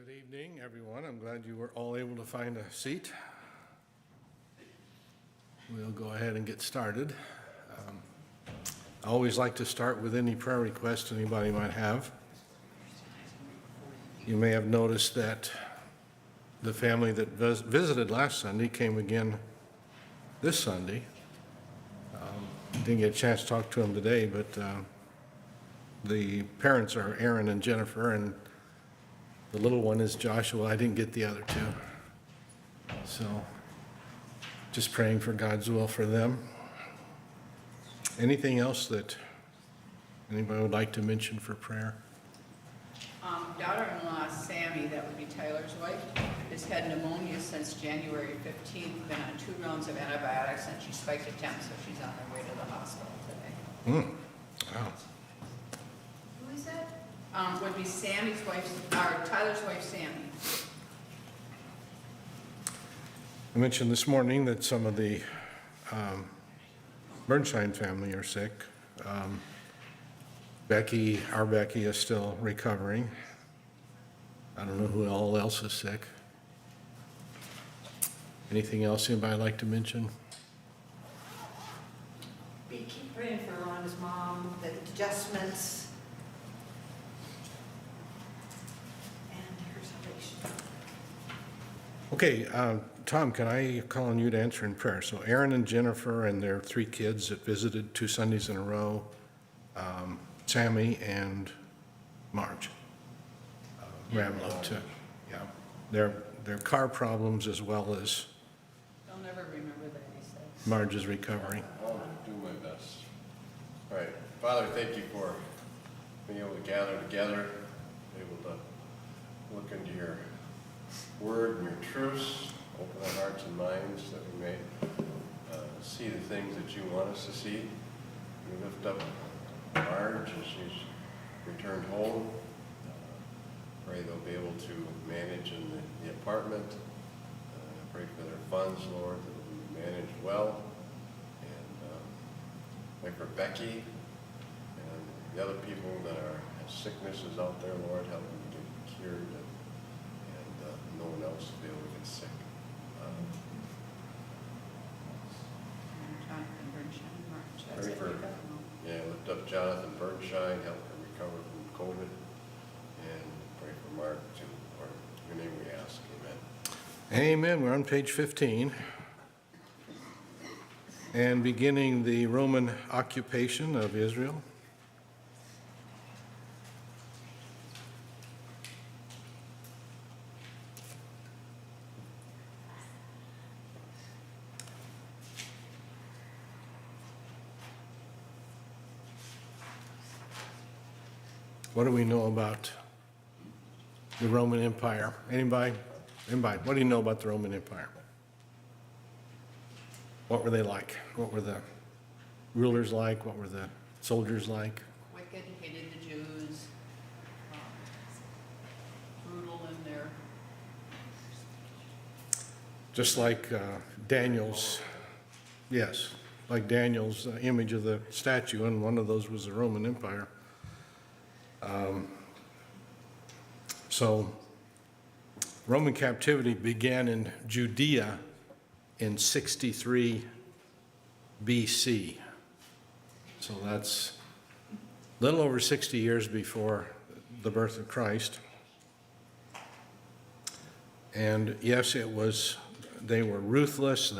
Good evening, everyone. I'm glad you were all able to find a seat. We'll go ahead and get started. I always like to start with any prayer request anybody might have. You may have noticed that the family that visited last Sunday came again this Sunday. Didn't get a chance to talk to them today, but the parents are Aaron and Jennifer, and the little one is Joshua. I didn't get the other two. So just praying for God's will for them. Anything else that anybody would like to mention for prayer? Daughter-in-law Sammy, that would be Tyler's wife, has had pneumonia since January 15th, been on 2 rounds of antibiotics, and she spiked a temp, so she's on her way to the hospital today. Wow. Who is that? Would be Sammy's wife, or Tyler's wife, Sammy. I mentioned this morning that some of the Bernstein family are sick. Our Becky is still recovering. I don't know who all else is sick. Anything else anybody like to mention? We keep praying for Ron's mom, the adjustments, and her salvation. Okay, Tom, can I call on you to answer in prayer? So Aaron and Jennifer and their 3 kids that visited 2 Sundays in a row, Sammy and Marge, Ramlo too. Yeah, their car problems as well as They'll never remember that, he said. Marge's recovery. I'll do my best. All right, Father, thank you for being able to gather together, able to look into your word and your truths, open our hearts and minds that we may see the things that you want us to see. We lift up Marge as she's returned home. Pray they'll be able to manage in the apartment. Pray for their funds, Lord, that will be managed well. And pray for Becky and the other people that have sicknesses out there, Lord, help them get cured and no one else to be able to get sick. Jonathan Bernstein, March, that's Pray it. for, You got them all. yeah, lift up Jonathan Bernstein, help him recover from COVID, and pray for Mark too, Lord. In your name we ask, amen. Amen. We're on page 15. And beginning the Roman occupation of Israel. What do we know about the Roman Empire? Anybody? What do you know about the Roman Empire? What were they like? What were the rulers like? What were the soldiers like? Wicked, hated the Jews, brutal in their, Just like Daniel's, yes, like Daniel's image of the statue, and one of those was the Roman Empire. So Roman captivity began in Judea in 63 BC. So that's a little over 60 years before the birth of Christ. And yes, they were ruthless.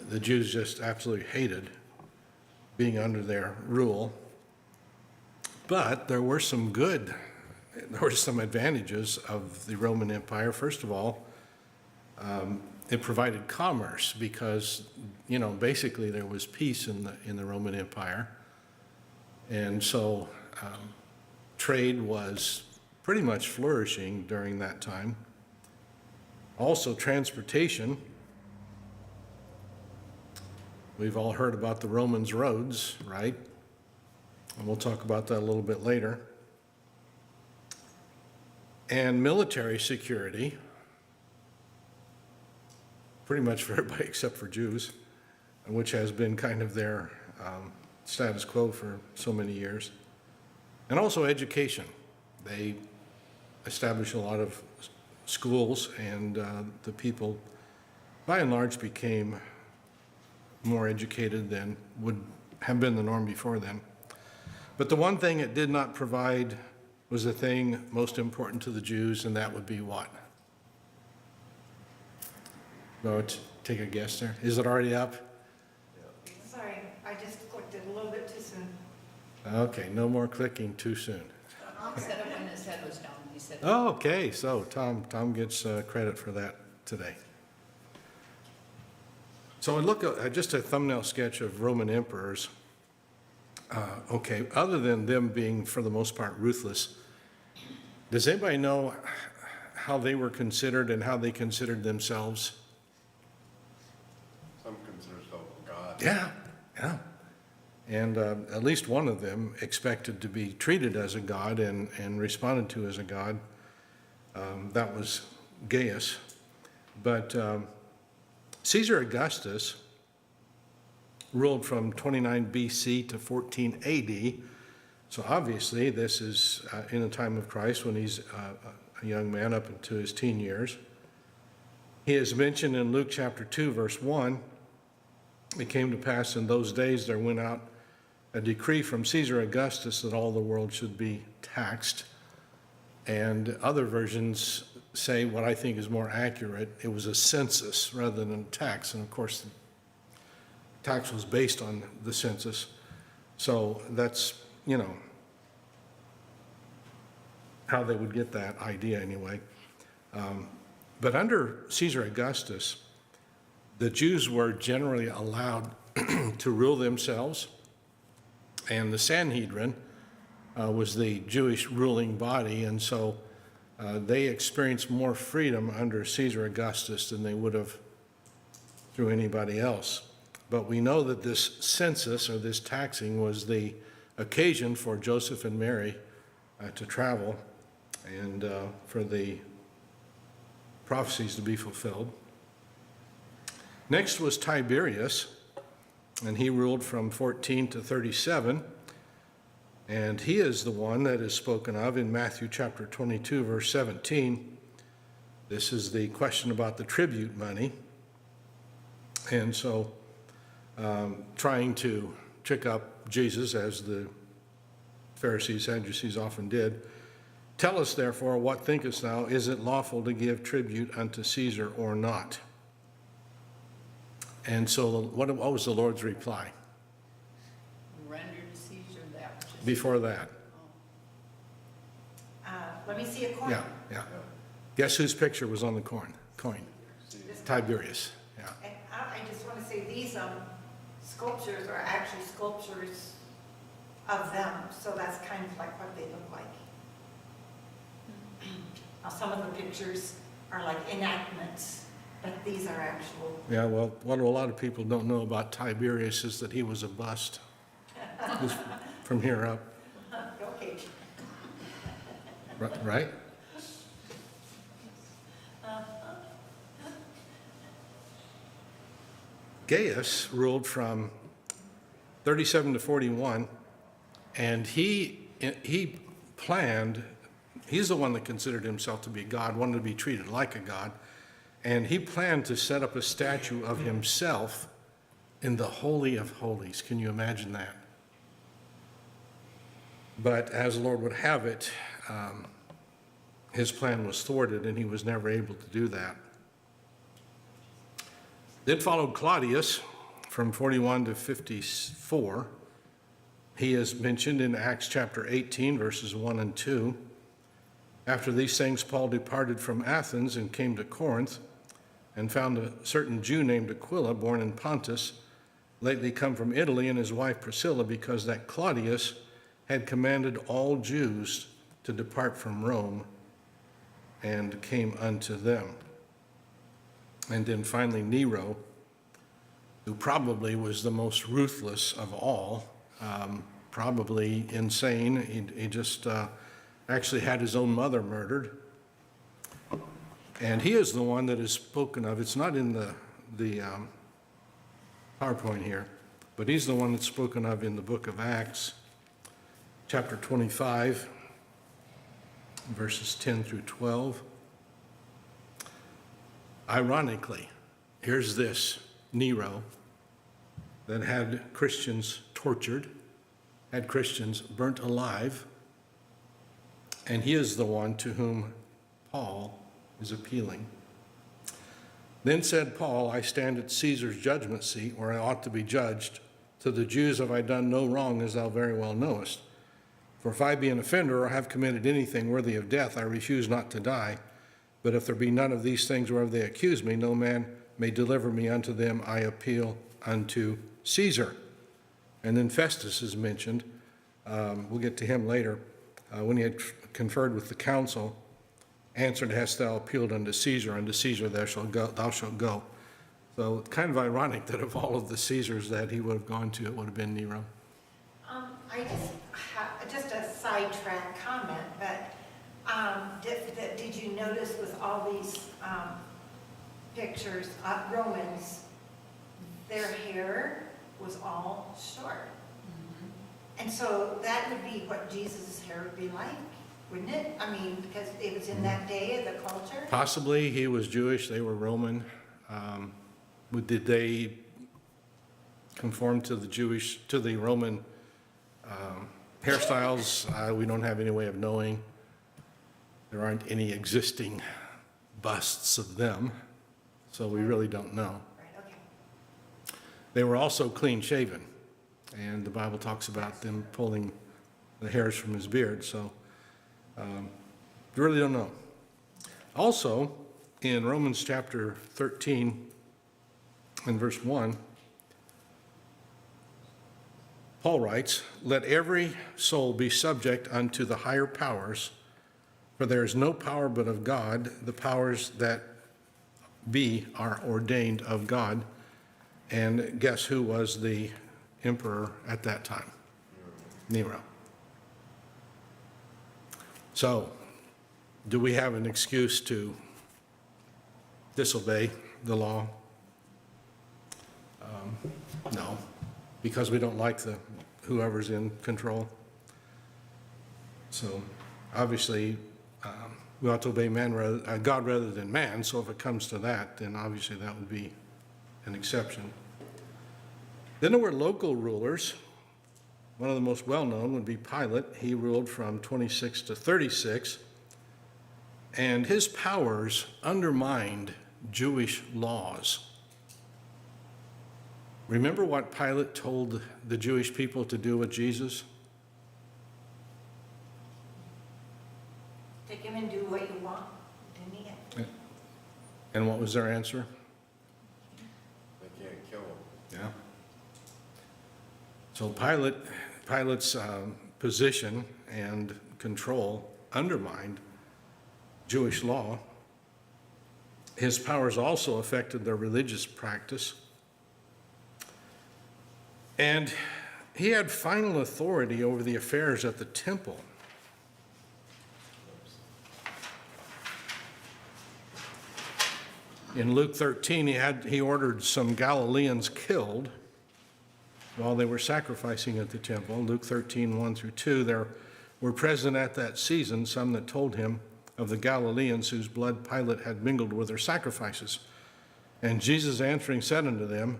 The Jews just absolutely hated being under their rule. But there were some advantages of the Roman Empire. First of all, it provided commerce because, basically there was peace in the Roman Empire. And so trade was pretty much flourishing during that time. Also transportation. We've all heard about the Romans' roads, right? And we'll talk about that a little bit later. And military security, pretty much for everybody except for Jews, which has been kind of their status quo for so many years. And also education. They established a lot of schools, and the people, by and large, became more educated than would have been the norm before then. But the one thing it did not provide was the thing most important to the Jews, and that would be what? Go take a guess there. Is it already up? Sorry, I just clicked it a little bit too soon. Okay, no more clicking too soon. Tom said it when his head was down. He said, Oh, okay, so Tom gets credit for that today. So I look at just a thumbnail sketch of Roman emperors. Okay, other than them being, for the most part, ruthless, does anybody know how they were considered and how they considered themselves? Some consider themselves God. Yeah. And at least one of them expected to be treated as a god and responded to as a god. That was Gaius. But Caesar Augustus ruled from 29 BC to 14 AD. So obviously this is in the time of Christ when he's a young man up into his teen years. He is mentioned in Luke chapter 2, verse 1. It came to pass in those days there went out a decree from Caesar Augustus that all the world should be taxed. And other versions say what I think is more accurate. It was a census rather than a tax. And of course, the tax was based on the census. So that's, how they would get that idea anyway. But under Caesar Augustus, the Jews were generally allowed to rule themselves, and the Sanhedrin was the Jewish ruling body, and so they experienced more freedom under Caesar Augustus than they would have through anybody else. But we know that this census, or this taxing, was the occasion for Joseph and Mary to travel and for the prophecies to be fulfilled. Next was Tiberius, and he ruled from 14 to 37. And he is the one that is spoken of in Matthew chapter 22, verse 17. This is the question about the tribute money. And so trying to trick up Jesus, as the Pharisees, Sadducees often did. Tell us, therefore, what thinkest thou? Is it lawful to give tribute unto Caesar or not? And so what was the Lord's reply? render to Caesar that which is. Before that? Let me see a coin. Yeah. Guess whose picture was on the coin? This- Tiberius, yeah. And I just want to say, these sculptures are actually sculptures of them, so that's kind of like what they look like. Now, some of the pictures are like enactments, but these are actual. Yeah, well, what a lot of people don't know about Tiberius is that he was a bust. Just from here up, Okay. right? Gaius ruled from 37 to 41, and he planned, he's the one that considered himself to be God, wanted to be treated like a God, and he planned to set up a statue of himself in the Holy of Holies. Can you imagine that? But as the Lord would have it, his plan was thwarted, and he was never able to do that. Then followed Claudius from 41 to 54. He is mentioned in Acts chapter 18, verses 1 and 2. After these things, Paul departed from Athens and came to Corinth, and found a certain Jew named Aquila, born in Pontus, lately come from Italy, and his wife Priscilla, because that Claudius had commanded all Jews to depart from Rome, and came unto them. And then finally Nero, who probably was the most ruthless of all, probably insane. He just actually had his own mother murdered. And he is the one that is spoken of. It's not in the PowerPoint here, but he's the one that's spoken of in the book of Acts. chapter 25, verses 10 through 12. Ironically, here's this Nero that had Christians tortured, had Christians burnt alive, and he is the one to whom Paul is appealing. Then said Paul, I stand at Caesar's judgment seat, where I ought to be judged. To the Jews have I done no wrong, as thou very well knowest. For if I be an offender or have committed anything worthy of death, I refuse not to die. But if there be none of these things whereof they accuse me, no man may deliver me unto them. I appeal unto Caesar. And then Festus is mentioned. We'll get to him later. When he had conferred with the council, answered, hast thou appealed unto Caesar thou shalt go. So it's kind of ironic that of all of the Caesars that he would have gone to, it would have been Nero. I just a sidetrack comment, but did you notice with all these pictures, Romans, their hair was all short? And so that would be what Jesus' hair would be like, wouldn't it? I mean, because it was in that day of the culture. Possibly he was Jewish, they were Roman. Did they conform to the Roman hairstyles? We don't have any way of knowing. There aren't any existing busts of them, so we really don't know. Right, okay. They were also clean shaven, and the Bible talks about them pulling the hairs from his beard, so we really don't know. Also, in Romans chapter 13 and verse 1, Paul writes, let every soul be subject unto the higher powers, for there is no power but of God. The powers that be are ordained of God. And guess who was the emperor at that time? Nero. So, do we have an excuse to disobey the law? No, because we don't like whoever's in control. So, obviously, we ought to obey God rather than man. So if it comes to that, then obviously that would be an exception. Then there were local rulers. One of the most well-known would be Pilate. He ruled from 26 to 36, and his powers undermined Jewish laws. Remember what Pilate told the Jewish people to do with Jesus? Take him and do what you want, didn't he? And what was their answer? They can't kill him. Yeah. So Pilate's position and control undermined Jewish law. His powers also affected their religious practice. And he had final authority over the affairs at the temple. In Luke 13, he ordered some Galileans killed while they were sacrificing at the temple. Luke 13, 1 through 2, there were present at that season some that told him of the Galileans whose blood Pilate had mingled with their sacrifices. And Jesus answering said unto them,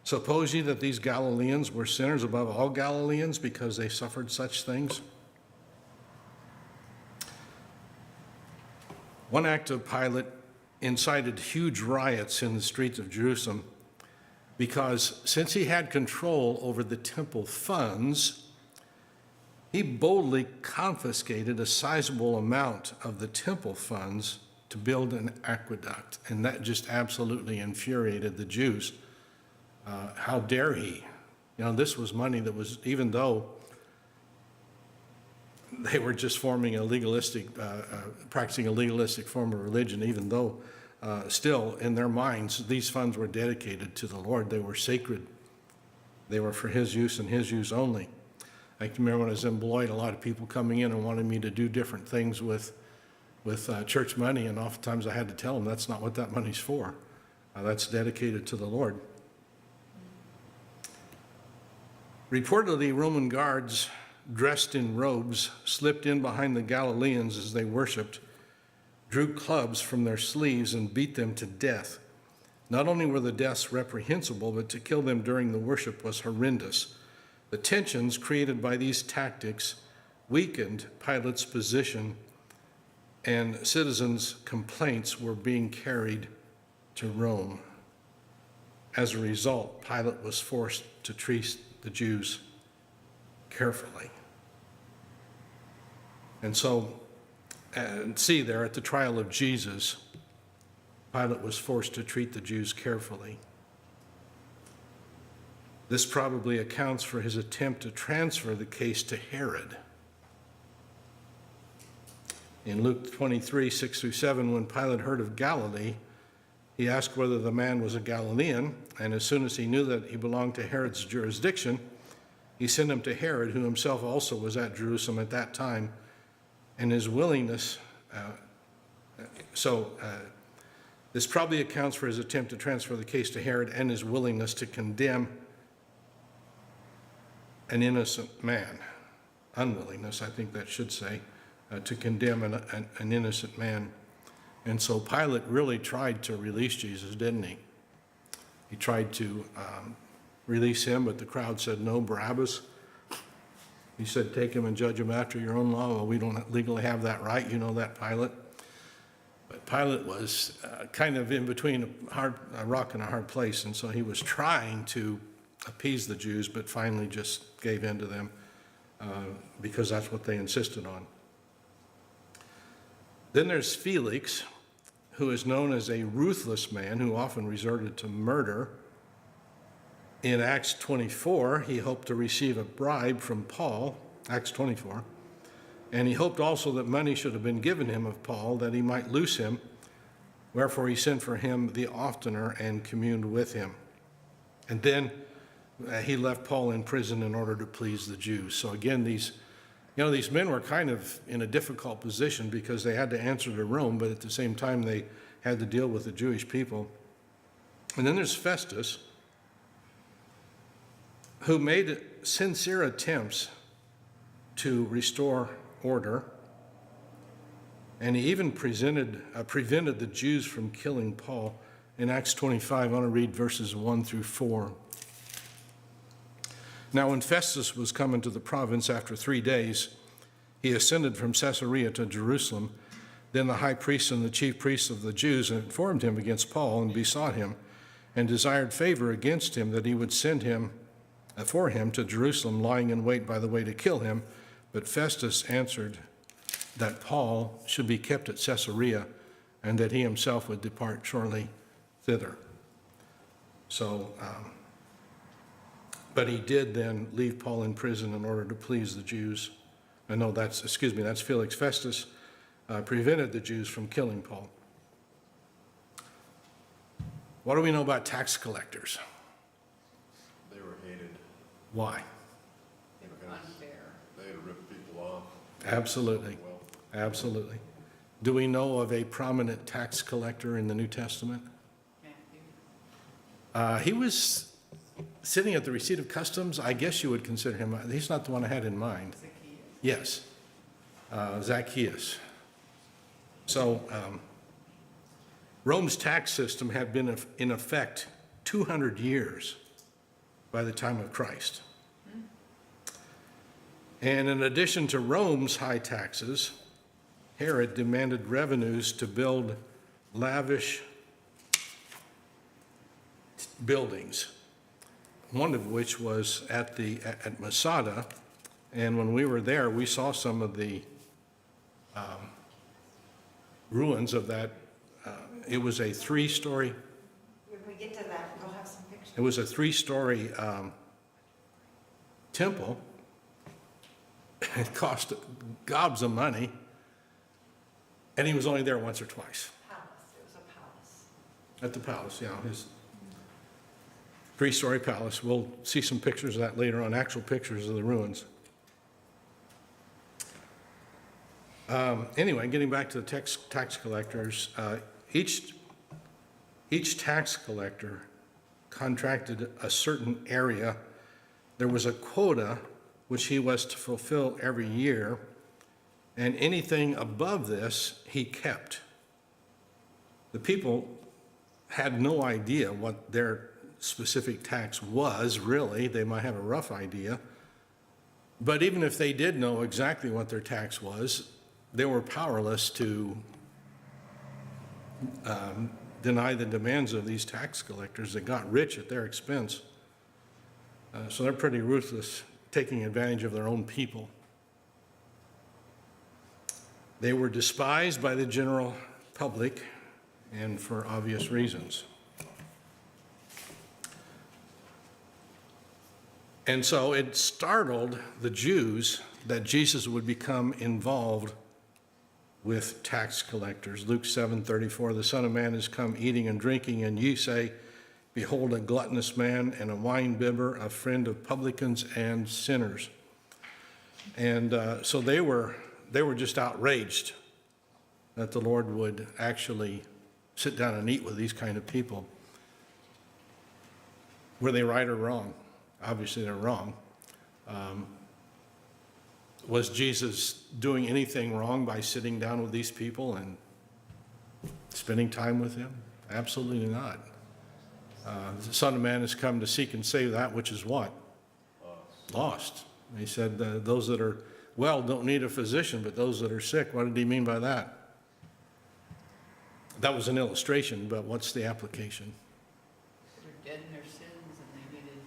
suppose ye that these Galileans were sinners above all Galileans because they suffered such things? One act of Pilate incited huge riots in the streets of Jerusalem because since he had control over the temple funds, he boldly confiscated a sizable amount of the temple funds to build an aqueduct, and that just absolutely infuriated the Jews. How dare he? You know, this was money that was, even though they were just forming a legalistic, practicing a legalistic form of religion, even though still in their minds these funds were dedicated to the Lord. They were sacred. They were for his use and his use only. I can remember when I was in Beloit, a lot of people coming in and wanting me to do different things with church money, and oftentimes I had to tell them that's not what that money's for. That's dedicated to the Lord. Reportedly, Roman guards dressed in robes, slipped in behind the Galileans as they worshiped, drew clubs from their sleeves and beat them to death. Not only were the deaths reprehensible, but to kill them during the worship was horrendous. The tensions created by these tactics weakened Pilate's position, and citizens' complaints were being carried to Rome. As a result, Pilate was forced to treat the Jews carefully. And so, see there at the trial of Jesus, Pilate was forced to treat the Jews carefully. This probably accounts for his attempt to transfer the case to Herod. In Luke 23, 6-7, when Pilate heard of Galilee, he asked whether the man was a Galilean, and as soon as he knew that he belonged to Herod's jurisdiction, he sent him to Herod, who himself also was at Jerusalem at that time, and his willingness. This probably accounts for his attempt to transfer the case to Herod and his willingness to condemn an innocent man. Unwillingness, I think that should say, to condemn an innocent man. And so Pilate really tried to release Jesus, didn't he? He tried to release him, but the crowd said, no, Barabbas. He said, take him and judge him after your own law. Well, we don't legally have that right. You know that, Pilate. But Pilate was kind of in between a rock and a hard place, and so he was trying to appease the Jews, but finally just gave in to them because that's what they insisted on. Then there's Felix, who is known as a ruthless man who often resorted to murder. In Acts 24, he hoped to receive a bribe from Paul, Acts 24, and he hoped also that money should have been given him of Paul that he might loose him, wherefore he sent for him the oftener and communed with him. And then he left Paul in prison in order to please the Jews. So again, these men were kind of in a difficult position because they had to answer to Rome, but at the same time they had to deal with the Jewish people. And then there's Festus, who made sincere attempts to restore order, and he even prevented the Jews from killing Paul. In Acts 25, I want to read verses 1-4. Now, when Festus was come into the province after 3 days, he ascended from Caesarea to Jerusalem. Then the high priest and the chief priests of the Jews informed him against Paul and besought him and desired favor against him that he would send him for him to Jerusalem, lying in wait by the way to kill him. But Festus answered that Paul should be kept at Caesarea and that he himself would depart shortly thither. So, but he did then leave Paul in prison in order to please the Jews. That's Felix. Festus prevented the Jews from killing Paul. What do we know about tax collectors? They were hated. Why? They were unfair. They had ripped people off. Absolutely. Well, Absolutely. Do we know of a prominent tax collector in the New Testament? Matthew. He was sitting at the receipt of customs. I guess you would consider him, he's not the one I had in mind. Zacchaeus. Yes, Zacchaeus. So Rome's tax system had been in effect 200 years by the time of Christ. And in addition to Rome's high taxes, Herod demanded revenues to build lavish buildings, one of which was at Masada. And when we were there, we saw some of the ruins of that. It was a 3-story. When we get to that, we'll have some pictures. It was a 3-story temple. It cost gobs of money, and he was only there once or twice. Palace, it was a palace. At the palace, yeah, his 3-story palace. We'll see some pictures of that later on, actual pictures of the ruins. Anyway, getting back to the tax collectors, each tax collector contracted a certain area. There was a quota which he was to fulfill every year, and anything above this he kept. The people had no idea what their specific tax was, really. They might have a rough idea. But even if they did know exactly what their tax was, they were powerless to deny the demands of these tax collectors that got rich at their expense. So they're pretty ruthless, taking advantage of their own people. They were despised by the general public, and for obvious reasons. And so it startled the Jews that Jesus would become involved with tax collectors. Luke 7:34, the Son of Man is come eating and drinking, and ye say, behold, a gluttonous man and a winebibber, a friend of publicans and sinners. And so they were just outraged that the Lord would actually sit down and eat with these kind of people. Were they right or wrong? Obviously they're wrong. Was Jesus doing anything wrong by sitting down with these people and spending time with them? Absolutely not. The Son of Man has come to seek and save that which is what? Lost. He said those that are well don't need a physician, but those that are sick. What did he mean by that? That was an illustration, but what's the application? They're dead in their sins and they needed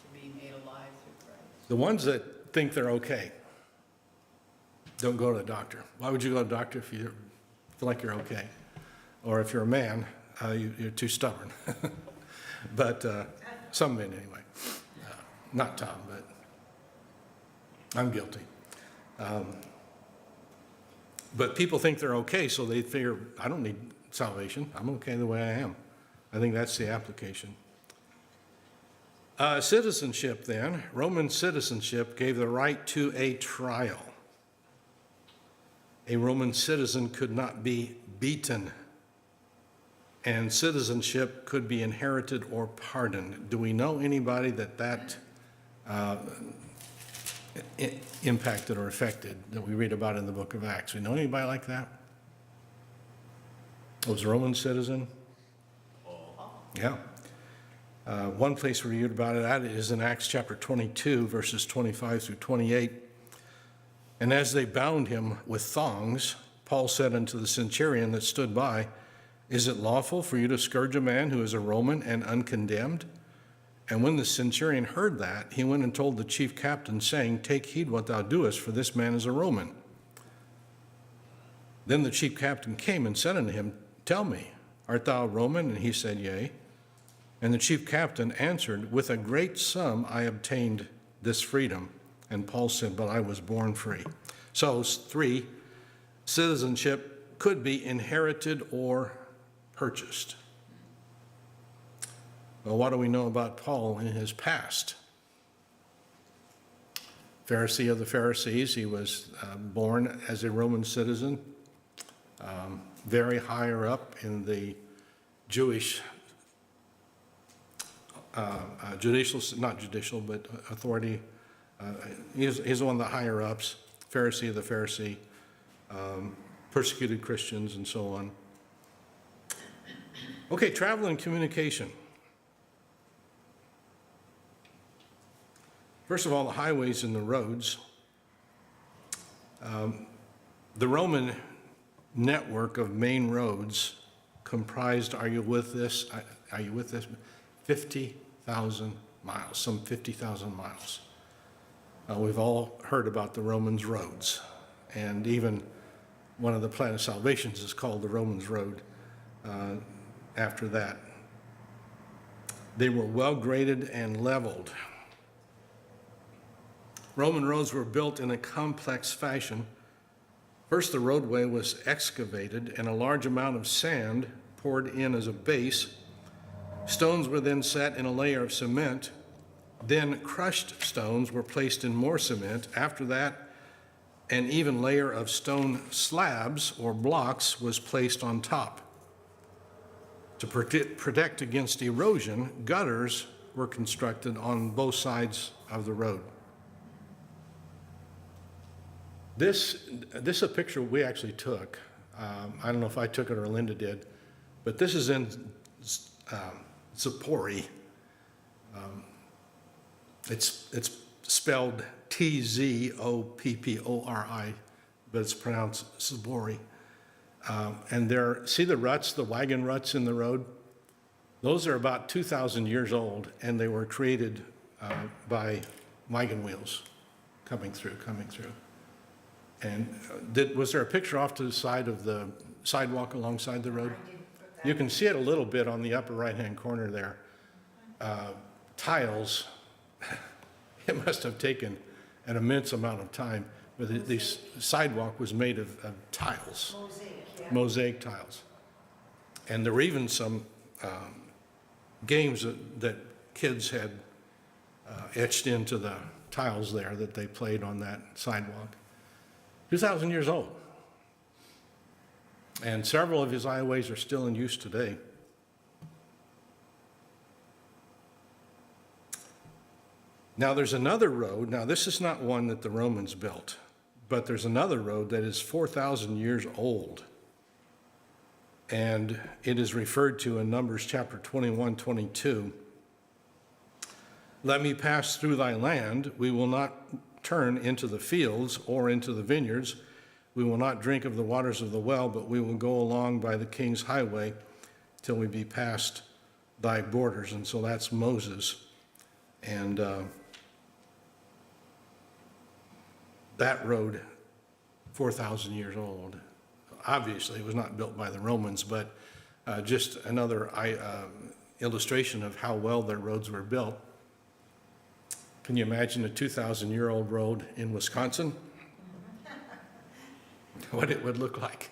to be made alive through Christ. The ones that think they're okay don't go to the doctor. Why would you go to the doctor if you feel like you're okay? Or if you're a man, you're too stubborn. But some men anyway. Not Tom, but I'm guilty. But people think they're okay, so they figure, I don't need salvation. I'm okay the way I am. I think that's the application. Citizenship then, Roman citizenship gave the right to a trial. A Roman citizen could not be beaten, and citizenship could be inherited or pardoned. Do we know anybody that impacted or affected that we read about in the book of Acts? We know anybody like that? Was a Roman citizen? Yeah. One place we read about it at is in Acts chapter 22, verses 25 through 28. And as they bound him with thongs, Paul said unto the centurion that stood by, is it lawful for you to scourge a man who is a Roman and uncondemned? And when the centurion heard that, he went and told the chief captain, saying, take heed what thou doest, for this man is a Roman. Then the chief captain came and said unto him, tell me, art thou a Roman? And he said, yea. And the chief captain answered, with a great sum I obtained this freedom. And Paul said, but I was born free. So 3, citizenship could be inherited or purchased. Well, what do we know about Paul in his past? Pharisee of the Pharisees, he was born as a Roman citizen, very higher up in the Jewish authority. He's one of the higher ups, Pharisee of the Pharisee, persecuted Christians and so on. Okay, travel and communication. First of all, the highways and the roads. The Roman network of main roads comprised, are you with this? 50,000 miles, some 50,000 miles. We've all heard about the Romans' roads, and even one of the Plan of Salvations is called the Romans' Road after that. They were well graded and leveled. Roman roads were built in a complex fashion. First, the roadway was excavated and a large amount of sand poured in as a base. Stones were then set in a layer of cement. Then crushed stones were placed in more cement. After that, an even layer of stone slabs or blocks was placed on top. To protect against erosion, gutters were constructed on both sides of the road. This is a picture we actually took. I don't know if I took it or Linda did, but this is in Tzipori. It's spelled Tzoppori, but it's pronounced Tzipori. And there, see the ruts, the wagon ruts in the road? Those are about 2,000 years old, and they were created by wagon wheels coming through. And was there a picture off to the side of the sidewalk alongside the road? I didn't put that. You can see it a little bit on the upper right-hand corner there. Tiles, it must have taken an immense amount of time, but the sidewalk was made of tiles, Mosaic, yeah. mosaic tiles. And there were even some games that kids had etched into the tiles there that they played on that sidewalk. 2,000 years old. And several of his highways are still in use today. Now there's another road. Now this is not one that the Romans built, but there's another road that is 4,000 years old. And it is referred to in Numbers chapter 21, 22. Let me pass through thy land. We will not turn into the fields or into the vineyards. We will not drink of the waters of the well, but we will go along by the king's highway till we be past thy borders. And so that's Moses. And that road, 4,000 years old. Obviously, it was not built by the Romans, but just another illustration of how well their roads were built. Can you imagine a 2,000-year-old road in Wisconsin? What it would look like.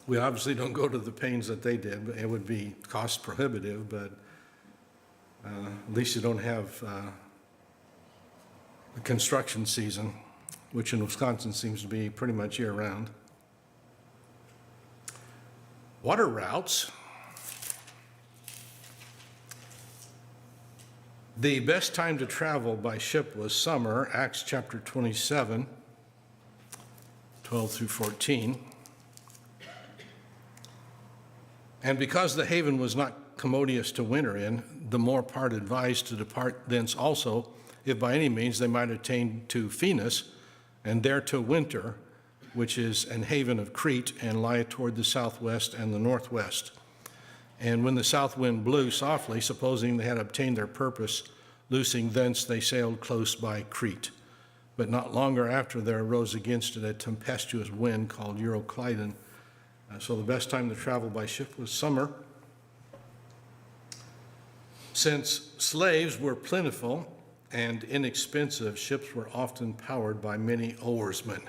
We obviously don't go to the pains that they did, but it would be cost prohibitive, but at least you don't have the construction season, which in Wisconsin seems to be pretty much year-round. Water routes. The best time to travel by ship was summer, Acts chapter 27, 12 through 14. And because the haven was not commodious to winter in, the more part advised to depart thence also, if by any means they might attain to Phoenix, and there to winter, which is an haven of Crete, and lie toward the southwest and the northwest. And when the south wind blew softly, supposing they had obtained their purpose, loosing thence they sailed close by Crete. But not longer after there arose against it a tempestuous wind called Euroclydon. So the best time to travel by ship was summer. Since slaves were plentiful and inexpensive, ships were often powered by many oarsmen.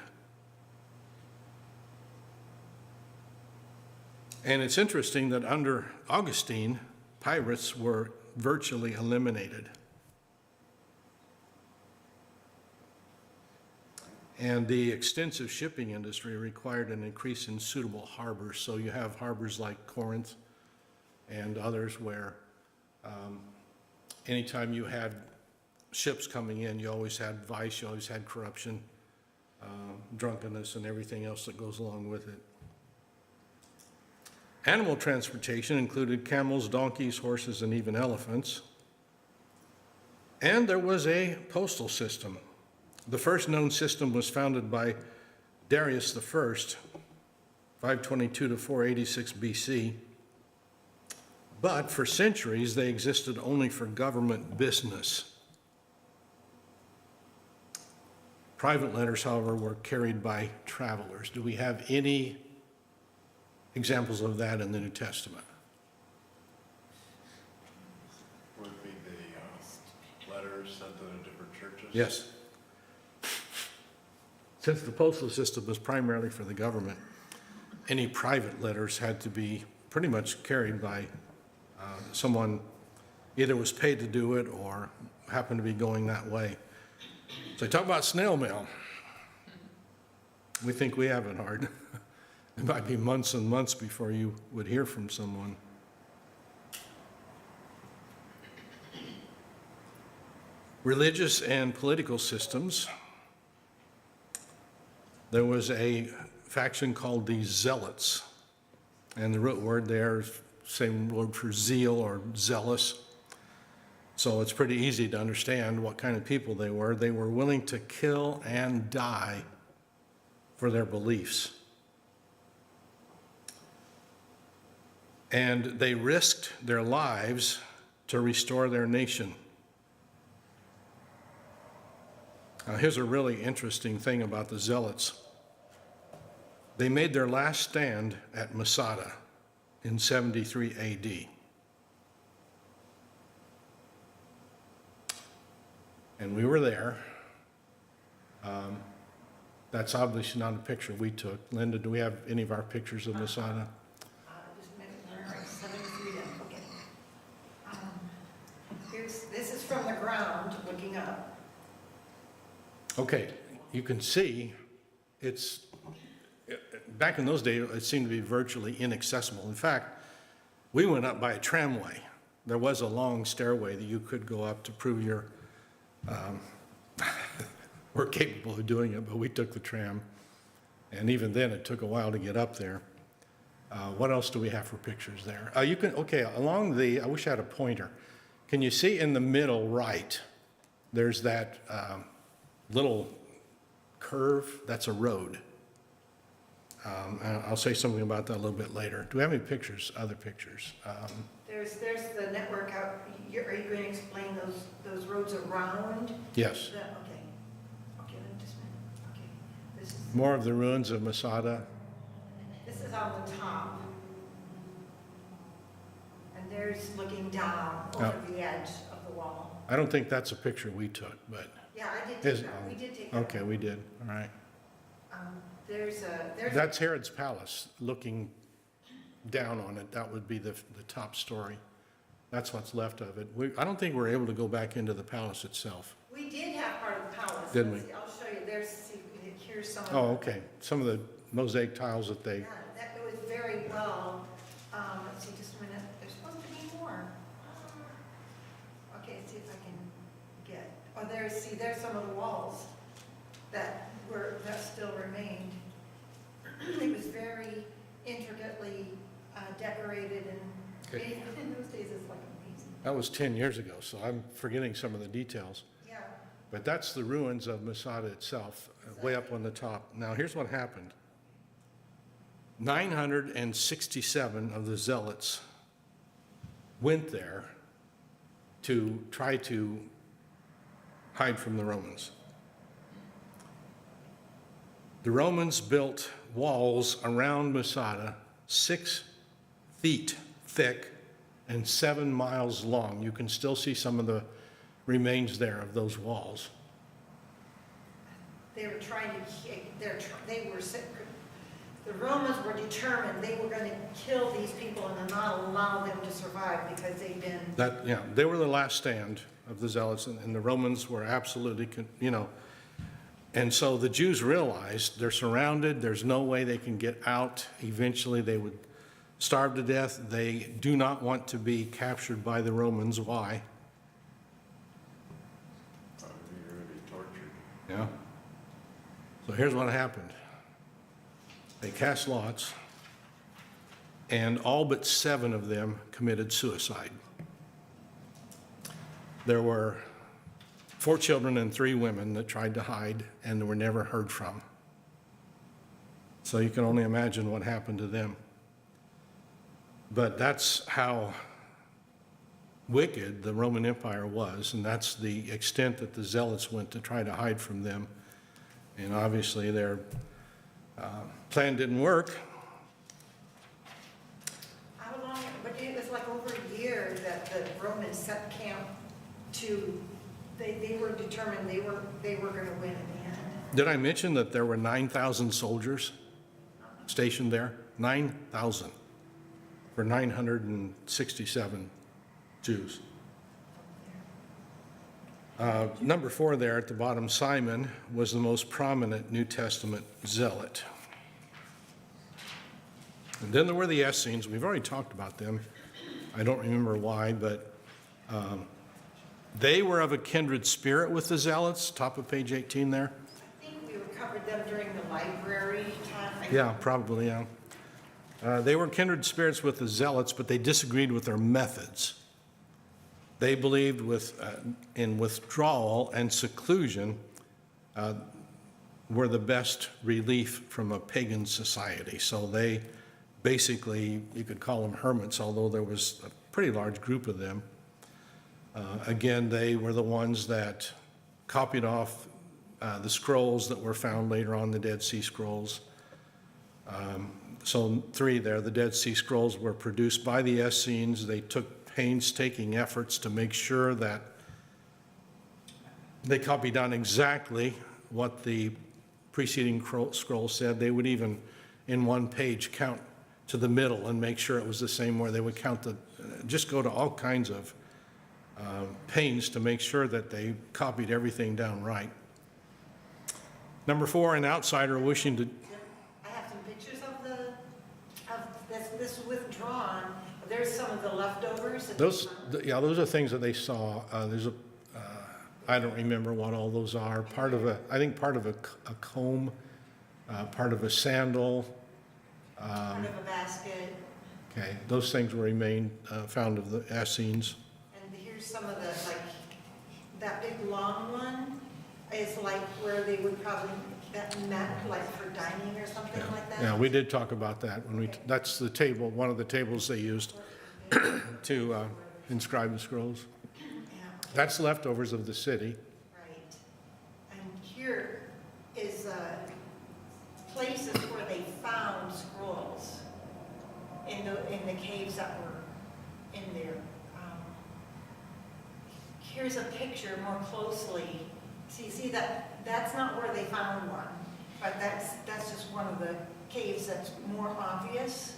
And it's interesting that under Augustine, pirates were virtually eliminated. And the extensive shipping industry required an increase in suitable harbors. So you have harbors like Corinth and others where anytime you had ships coming in, you always had vice, you always had corruption, drunkenness, and everything else that goes along with it. Animal transportation included camels, donkeys, horses, and even elephants. And there was a postal system. The first known system was founded by Darius I, 522 to 486 BC. But for centuries, they existed only for government business. Private letters, however, were carried by travelers. Do we have any examples of that in the New Testament? Would be the letters sent to the different churches? Yes. Since the postal system was primarily for the government, any private letters had to be pretty much carried by someone either was paid to do it or happened to be going that way. So talk about snail mail. We think we have it hard. It might be months and months before you would hear from someone. religious and political systems. There was a faction called the Zealots, and the root word there is same word for zeal or zealous. So it's pretty easy to understand what kind of people they were. They were willing to kill and die for their beliefs. And they risked their lives to restore their nation. Now, here's a really interesting thing about the Zealots. They made their last stand at Masada in 73 AD. And we were there. That's obviously not a picture we took. Linda, do we have any of our pictures of Masada? Just a minute, all right, 73 then, okay. This is from the ground, looking up. Okay, you can see it's, back in those days, it seemed to be virtually inaccessible. In fact, we went up by a tramway. There was a long stairway that you could go up to prove you're we're capable of doing it, but we took the tram. And even then, it took a while to get up there. What else do we have for pictures there? You can, okay, along the, I wish I had a pointer. Can you see in the middle right, there's that little curve? That's a road. I'll say something about that a little bit later. Do we have any pictures, other pictures? There's the network out, are you going to explain those roads around? Yes. Okay, just a minute, okay. This is, More of the ruins of Masada. this is on the top. And there's looking down over the edge of the wall. I don't think that's a picture we took, but, Yeah, I did take that, we did take that. okay, we did, all right. There's That's Herod's palace, looking down on it. That would be the top story. That's what's left of it. I don't think we're able to go back into the palace itself. we did have part of the palace. Didn't Let's we? see, I'll show you, here's some of Oh, okay. Some of the mosaic tiles that they, Yeah, that goes very well. Let's see, just a minute, there's supposed to be more. Okay, see if I can get, there's some of the walls that still remained. It was very intricately decorated and Okay. in those days it's like amazing. that was 10 years ago, so I'm forgetting some of the details. Yeah, But that's the ruins of Masada itself, way up on the top. Now, here's what happened. 967 of the zealots went there to try to hide from the Romans. The Romans built walls around Masada 6 feet thick and 7 miles long. You can still see some of the remains there of those walls. they were trying to, the Romans were determined they were going to kill these people and not allow them to survive because they'd been. They were the last stand of the zealots, and the Romans were absolutely, and so the Jews realized they're surrounded, there's no way they can get out. Eventually, they would starve to death. They do not want to be captured by the Romans. Why? You're going to be tortured. Yeah. So here's what happened. They cast lots, and all but 7 of them committed suicide. There were 4 children and 3 women that tried to hide and were never heard from. So you can only imagine what happened to them. But that's how wicked the Roman Empire was, and that's the extent that the Zealots went to try to hide from them. And obviously their plan didn't work. How long, but it was like over a year that the Romans set camp to, they were determined they were going to win in the end. Did I mention that there were 9,000 soldiers stationed there? 9,000 for 967 Jews. Number 4 there at the bottom, Simon was the most prominent New Testament zealot. And then there were the Essenes. We've already talked about them. I don't remember why, but They were of a kindred spirit with the zealots, top of page 18 there. I think we covered them during the library time. Yeah, probably, yeah. They were kindred spirits with the zealots, but they disagreed with their methods. They believed in withdrawal and seclusion were the best relief from a pagan society. So they basically, you could call them hermits, although there was a pretty large group of them. Again, they were the ones that copied off the scrolls that were found later on, the Dead Sea Scrolls. So 3 there, the Dead Sea Scrolls were produced by the Essenes. They took painstaking efforts to make sure that they copied down exactly what the preceding scroll said. They would even, in one page, count to the middle and make sure it was the same, where they would count just go to all kinds of pains to make sure that they copied everything down right. Number 4, an outsider wishing to, I have some pictures of this withdrawn. There's some of the leftovers. that they found. yeah, those are things that they saw. There's I don't remember what all those are. I think part of a comb, part of a sandal. Part of a basket. Okay, those things remain found of the Essenes. And here's some of the, like, that big long one is like where they would probably, that met like for dining or something like that. Yeah, we did talk about that when that's the table, one of the tables they used to inscribe the scrolls. Yeah, That's leftovers of the city. right. And here is places where they found scrolls in the caves that were in there. Here's a picture more closely. See that's not where they found one, but that's just one of the caves that's more obvious.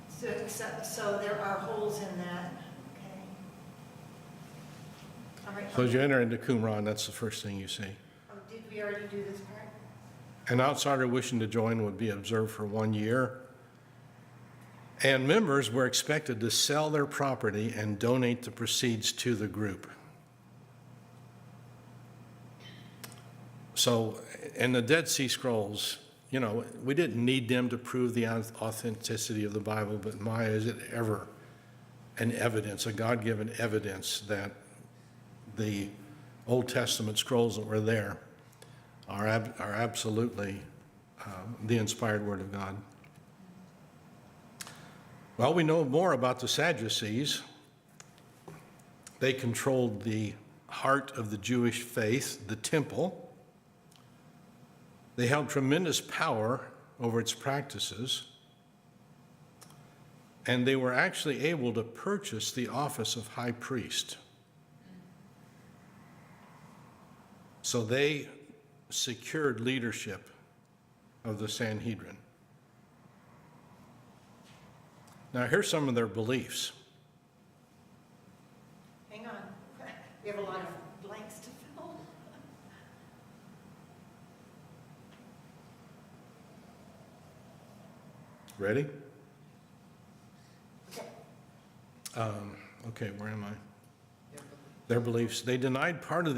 So there are holes in that. Okay. All right. So as you enter into Qumran, that's the first thing you see. Oh, did we already do this part? An outsider wishing to join would be observed for 1 year. And members were expected to sell their property and donate the proceeds to the group. So in the Dead Sea Scrolls, you know, we didn't need them to prove the authenticity of the Bible, but my, is it ever an evidence, a God-given evidence that the Old Testament scrolls that were there are absolutely the inspired Word of God. Well, we know more about the Sadducees. They controlled the heart of the Jewish faith, the temple. They held tremendous power over its practices, and they were actually able to purchase the office of high priest. So they secured leadership of the Sanhedrin. Now, here's some of their beliefs. Hang on. We have a lot of blanks to fill. Ready? Okay. Okay, where am I? Their beliefs. They denied parts of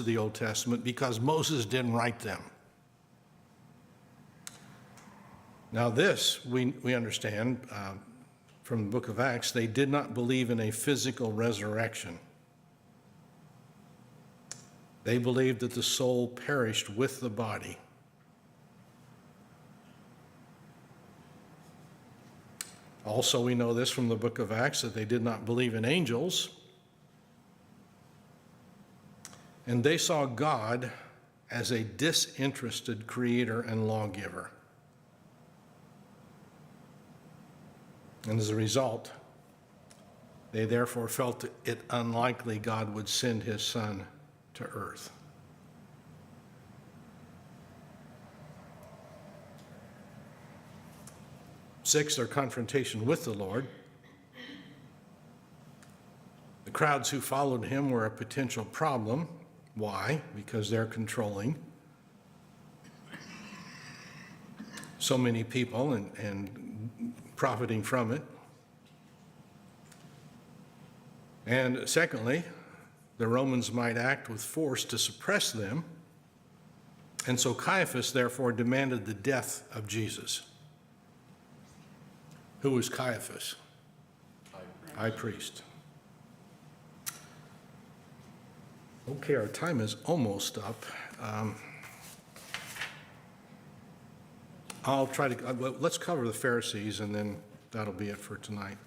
the Old Testament because Moses didn't write them. Now this, we understand from the book of Acts, they did not believe in a physical resurrection. They believed that the soul perished with the body. Also, we know this from the book of Acts, that they did not believe in angels. And they saw God as a disinterested creator and lawgiver. And as a result, they therefore felt it unlikely God would send his son to earth. Six, their confrontation with the Lord. The crowds who followed him were a potential problem. Why? Because they're controlling so many people and profiting from it. And secondly, the Romans might act with force to suppress them. And so Caiaphas, therefore, demanded the death of Jesus. Who was Caiaphas? High priest. Okay, our time is almost up. I'll try to, let's cover the Pharisees, and then that'll be it for tonight.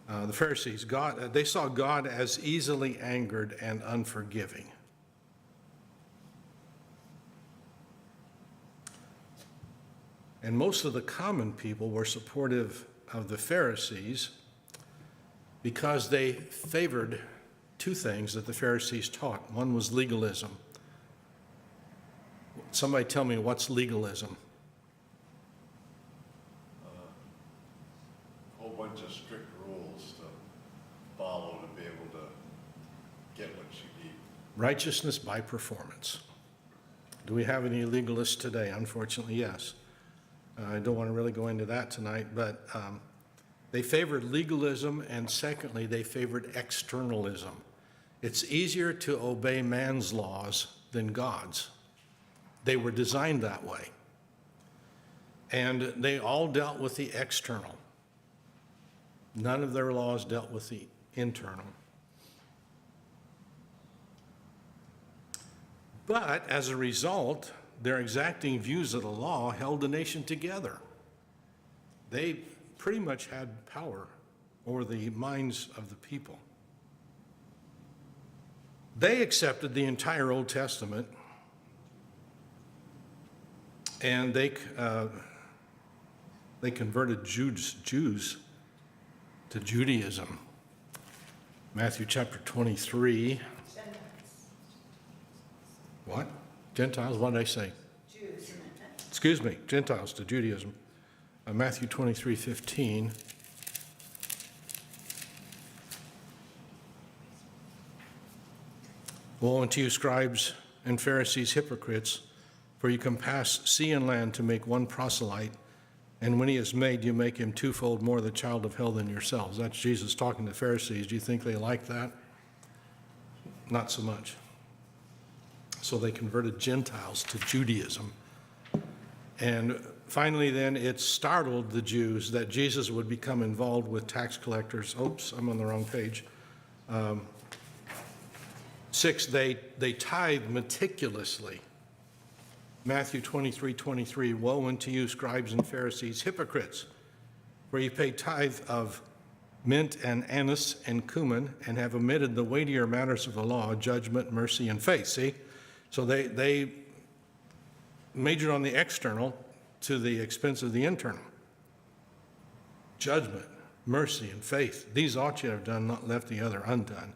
The Pharisees, they saw God as easily angered and unforgiving. And most of the common people were supportive of the Pharisees because they favored two things that the Pharisees taught. One was legalism. Somebody tell me, what's legalism? A whole bunch of strict rules to follow to be able to get what you need. Righteousness by performance. Do we have any legalists today? Unfortunately, yes. I don't want to really go into that tonight, but they favored legalism, and secondly, they favored externalism. It's easier to obey man's laws than God's. They were designed that way. And they all dealt with the external. None of their laws dealt with the internal. But as a result, their exacting views of the law held the nation together. They pretty much had power over the minds of the people. They accepted the entire Old Testament, and they converted Jews to Judaism. Matthew chapter 23. What? Gentiles? What did I say? Jews. Excuse me, Gentiles to Judaism. Matthew 23:15. Woe unto you, scribes and Pharisees, hypocrites, for you compass sea and land to make one proselyte, and when he is made, you make him twofold more the child of hell than yourselves. That's Jesus talking to the Pharisees. Do you think they like that? Not so much. So they converted Gentiles to Judaism. And finally, then, it startled the Jews that Jesus would become involved with tax collectors. Oops, I'm on the wrong page. 6, they tithe meticulously. Matthew 23:23, woe unto you, scribes and Pharisees, hypocrites, for you pay tithe of mint and anise and cumin, and have omitted the weightier matters of the law, judgment, mercy, and faith. See? So they majored on the external to the expense of the internal. Judgment, mercy, and faith. These ought you to have done, not left the other undone.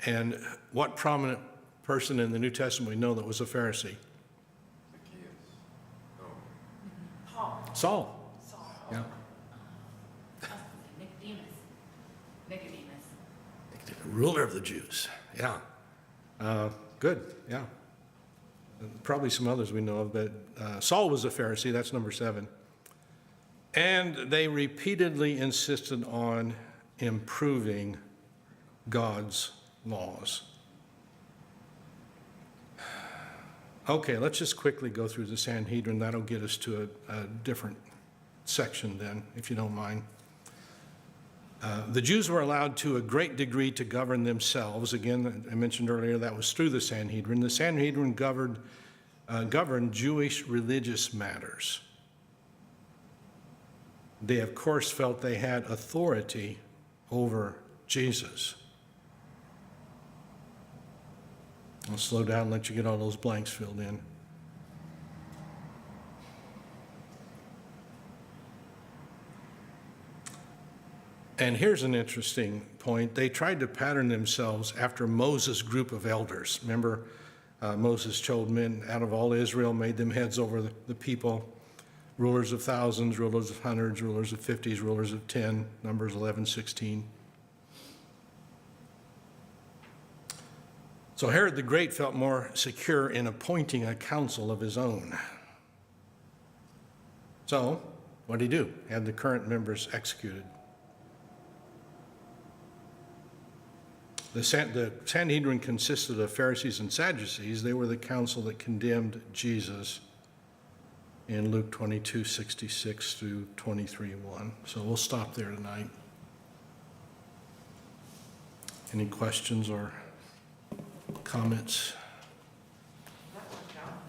And what prominent person in the New Testament we know that was a Pharisee? Paul. Saul. Yeah. Nicodemus. Ruler of the Jews. Yeah. Good. Yeah. Probably some others we know of, but Saul was a Pharisee. That's number 7. And they repeatedly insisted on improving God's laws. Okay, let's just quickly go through the Sanhedrin. That'll get us to a different section then, if you don't mind. The Jews were allowed to a great degree to govern themselves. Again, I mentioned earlier that was through the Sanhedrin. The Sanhedrin governed Jewish religious matters. They, of course, felt they had authority over Jesus. I'll slow down and let you get all those blanks filled in. And here's an interesting point. They tried to pattern themselves after Moses' group of elders. Remember, Moses chose men out of all Israel, made them heads over the people, rulers of thousands, rulers of hundreds, rulers of 50s, rulers of 10, Numbers 11:16. So Herod the Great felt more secure in appointing a council of his own. So what did he do? Had the current members executed. The Sanhedrin consisted of Pharisees and Sadducees. They were the council that condemned Jesus in Luke 22:66 through 23:1. So we'll stop there tonight. Any questions or comments? That worked out.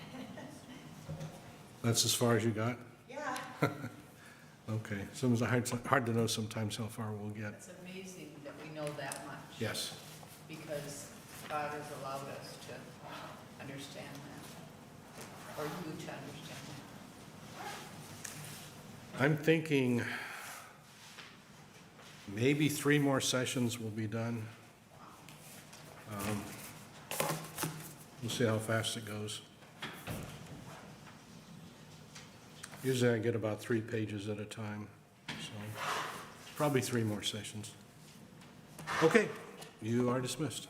That's as far as you got? Yeah. Okay. Sometimes hard to know sometimes how far we'll get. It's amazing that we know that much. Yes. Because God has allowed us to understand that, or you to understand that. I'm thinking maybe 3 more sessions will be done. We'll see how fast it goes. Usually I get about 3 pages at a time, so probably 3 more sessions. Okay, you are dismissed.